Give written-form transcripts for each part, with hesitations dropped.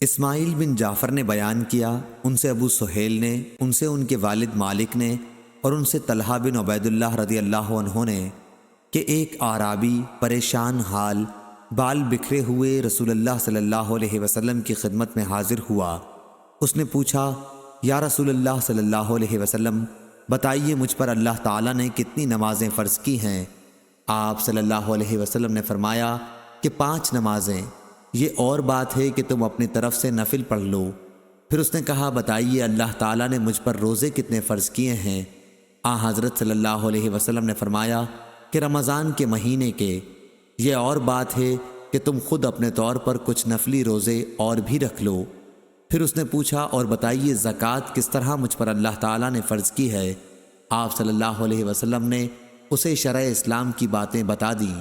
اسماعیل بن جعفر نے بیان کیا، ان سے ابو سہیل نے، ان سے ان کے والد مالک نے، اور ان سے طلحہ بن عبید اللہ رضی اللہ عنہ نے کہ ایک اعرابی پریشان حال بال بکھرے ہوئے رسول اللہ صلی اللہ علیہ وسلم کی خدمت میں حاضر ہوا۔ اس نے پوچھا، یا رسول اللہ صلی اللہ علیہ وسلم، بتائیے مجھ پر اللہ تعالیٰ نے کتنی نمازیں فرض کی ہیں؟ آپ صلی اللہ علیہ وسلم نے فرمایا کہ 5 نمازیں، یہ اور بات ہے کہ تم اپنی طرف سے نفل پڑھ لو۔ پھر اس نے کہا، بتائیے اللہ تعالیٰ نے مجھ پر روزے کتنے فرض کیے ہیں؟ حضرت صلی اللہ علیہ وسلم نے فرمایا کہ رمضان کے مہینے کے، یہ اور بات ہے کہ تم خود اپنے طور پر کچھ نفلی روزے اور بھی رکھ لو۔ پھر اس نے پوچھا، اور بتائیے زکوٰۃ کس طرح مجھ پر اللہ تعالیٰ نے فرض کی ہے؟ آپ صلی اللہ علیہ وسلم نے اسے شرع اسلام کی باتیں بتا دیں۔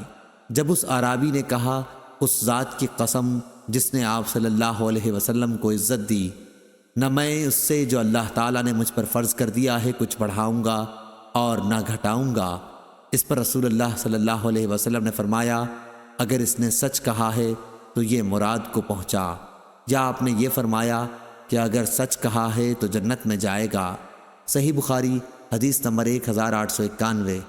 جب اس اعرابی نے کہا، اس ذات کی قسم جس نے آپ صلی اللہ علیہ وسلم کو عزت دی، نہ میں اس سے جو اللہ تعالیٰ نے مجھ پر فرض کر دیا ہے کچھ بڑھاؤں گا اور نہ گھٹاؤں گا۔ اس پر رسول اللہ صلی اللہ علیہ وسلم نے فرمایا، اگر اس نے سچ کہا ہے تو یہ مراد کو پہنچا، یا آپ نے یہ فرمایا کہ اگر سچ کہا ہے تو جنت میں جائے گا۔ صحیح بخاری حدیث نمبر 1891۔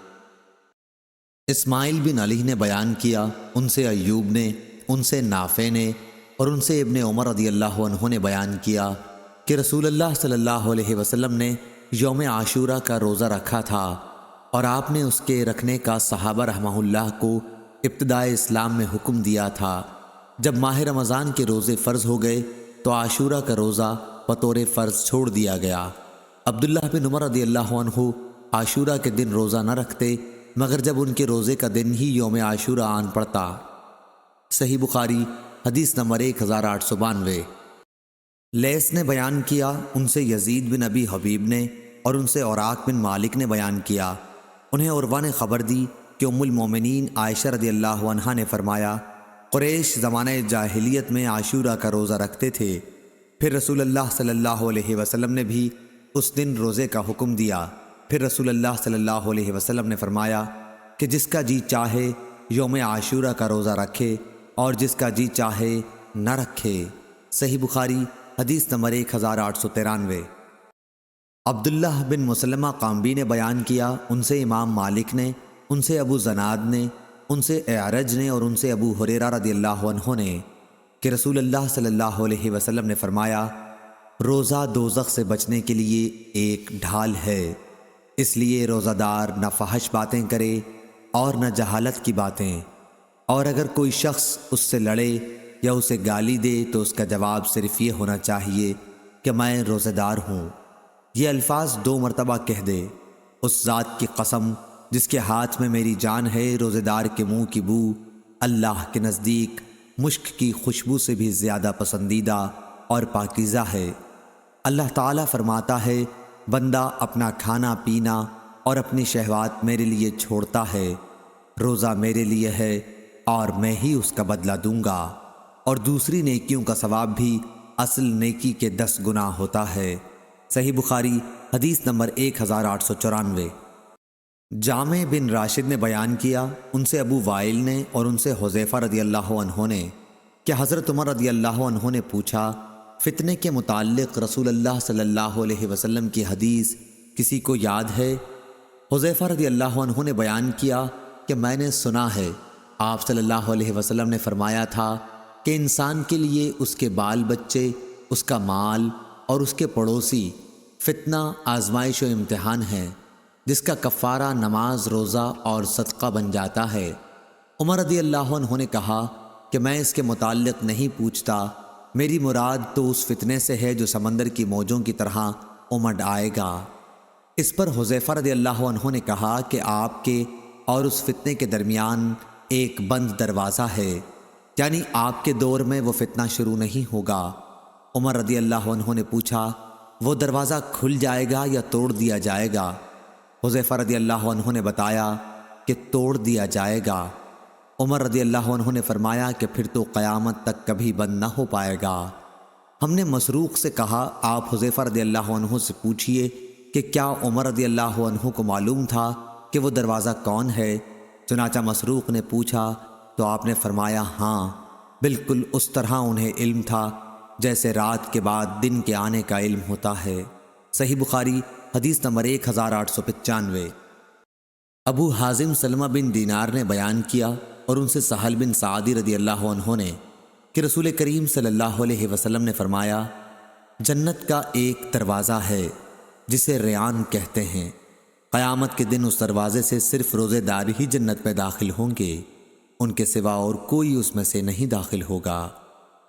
اسماعیل بن علی نے بیان کیا، ان سے ایوب نے، ان سے نافع نے، اور ان سے ابن عمر رضی اللہ عنہ نے بیان کیا کہ رسول اللہ صلی اللہ علیہ وسلم نے یوم عاشورہ کا روزہ رکھا تھا، اور آپ نے اس کے رکھنے کا صحابہ رحمہ اللہ کو ابتدائے اسلام میں حکم دیا تھا۔ جب ماہ رمضان کے روزے فرض ہو گئے تو عاشورہ کا روزہ بطور فرض چھوڑ دیا گیا۔ عبداللہ بن عمر رضی اللہ عنہ عاشورہ کے دن روزہ نہ رکھتے مگر جب ان کے روزے کا دن ہی یوم عاشورہ آن پڑتا۔ صحیح بخاری حدیث نمبر 1892۔ لیث نے بیان کیا، ان سے یزید بن ابی حبیب نے، اور ان سے اوراق بن مالک نے بیان کیا، انہیں عروہ نے خبر دی کہ ام المومنین عائشہ رضی اللہ عنہا نے فرمایا، قریش زمانہ جاہلیت میں عاشورہ کا روزہ رکھتے تھے، پھر رسول اللہ صلی اللہ علیہ وسلم نے بھی اس دن روزے کا حکم دیا۔ پھر رسول اللہ صلی اللہ علیہ وسلم نے فرمایا کہ جس کا جی چاہے یوم عاشورہ کا روزہ رکھے اور جس کا جی چاہے نہ رکھے۔ صحیح بخاری حدیث نمبر 1893۔ عبداللہ بن مسلمہ قامبی نے بیان کیا، ان سے امام مالک نے، ان سے ابو زناد نے، ان سے اعرج نے، اور ان سے ابو ہریرہ رضی اللہ عنہ نے کہ رسول اللہ صلی اللہ علیہ وسلم نے فرمایا، روزہ دوزخ سے بچنے کے لیے ایک ڈھال ہے، اس لیے روزہ دار نہ فحش باتیں کرے اور نہ جہالت کی باتیں، اور اگر کوئی شخص اس سے لڑے یا اسے گالی دے تو اس کا جواب صرف یہ ہونا چاہیے کہ میں روزہ دار ہوں۔ یہ الفاظ 2 مرتبہ کہہ دے، اس ذات کی قسم جس کے ہاتھ میں میری جان ہے، روزہ دار کے منہ کی بو اللہ کے نزدیک مشک کی خوشبو سے بھی زیادہ پسندیدہ اور پاکیزہ ہے۔ اللہ تعالیٰ فرماتا ہے، بندہ اپنا کھانا پینا اور اپنی شہوات میرے لیے چھوڑتا ہے، روزہ میرے لیے ہے اور میں ہی اس کا بدلہ دوں گا، اور دوسری نیکیوں کا ثواب بھی اصل نیکی کے 10 گنا ہوتا ہے۔ صحیح بخاری حدیث نمبر 1894۔ جامع بن راشد نے بیان کیا، ان سے ابو وائل نے، اور ان سے حذیفہ رضی اللہ عنہ نے کہ حضرت عمر رضی اللہ عنہ نے پوچھا، فتنے کے متعلق رسول اللہ صلی اللہ علیہ وسلم کی حدیث کسی کو یاد ہے؟ حذیفہ رضی اللہ عنہ نے بیان کیا کہ میں نے سنا ہے، آپ صلی اللہ علیہ وسلم نے فرمایا تھا کہ انسان کے لیے اس کے بال بچے، اس کا مال اور اس کے پڑوسی فتنہ، آزمائش و امتحان ہے، جس کا کفارہ نماز، روزہ اور صدقہ بن جاتا ہے۔ عمر رضی اللہ عنہ نے کہا کہ میں اس کے متعلق نہیں پوچھتا، میری مراد تو اس فتنے سے ہے جو سمندر کی موجوں کی طرح امڈ آئے گا۔ اس پر حذیفہ رضی اللہ عنہ نے کہا کہ آپ کے اور اس فتنے کے درمیان ایک بند دروازہ ہے، یعنی آپ کے دور میں وہ فتنہ شروع نہیں ہوگا۔ عمر رضی اللہ عنہ نے پوچھا، وہ دروازہ کھل جائے گا یا توڑ دیا جائے گا؟ حذیفہ رضی اللہ عنہ نے بتایا کہ توڑ دیا جائے گا۔ عمر رضی اللہ عنہ نے فرمایا کہ پھر تو قیامت تک کبھی بند نہ ہو پائے گا۔ ہم نے مسروق سے کہا، آپ حذیفہ رضی اللہ عنہ سے پوچھئے کہ کیا عمر رضی اللہ عنہ کو معلوم تھا کہ وہ دروازہ کون ہے؟ چنانچہ مسروق نے پوچھا تو آپ نے فرمایا، ہاں بالکل اس طرح انہیں علم تھا جیسے رات کے بعد دن کے آنے کا علم ہوتا ہے۔ صحیح بخاری حدیث نمبر 1895۔ ابو حازم سلمہ بن دینار نے بیان کیا اور ان سے سہل بن سعدی رضی اللہ عنہ نے کہ رسول کریم صلی اللہ علیہ وسلم نے فرمایا، جنت کا ایک دروازہ ہے جسے ریان کہتے ہیں، قیامت کے دن اس دروازے سے صرف روزے دار ہی جنت میں داخل ہوں گے، ان کے سوا اور کوئی اس میں سے نہیں داخل ہوگا۔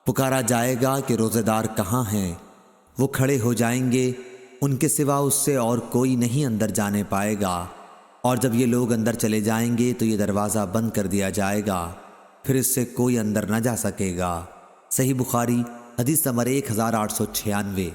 پکارا جائے گا کہ روزے دار کہاں ہیں؟ وہ کھڑے ہو جائیں گے، ان کے سوا اس سے اور کوئی نہیں اندر جانے پائے گا، اور جب یہ لوگ اندر چلے جائیں گے تو یہ دروازہ بند کر دیا جائے گا، پھر اس سے کوئی اندر نہ جا سکے گا۔ صحیح بخاری حدیث نمبر 1896۔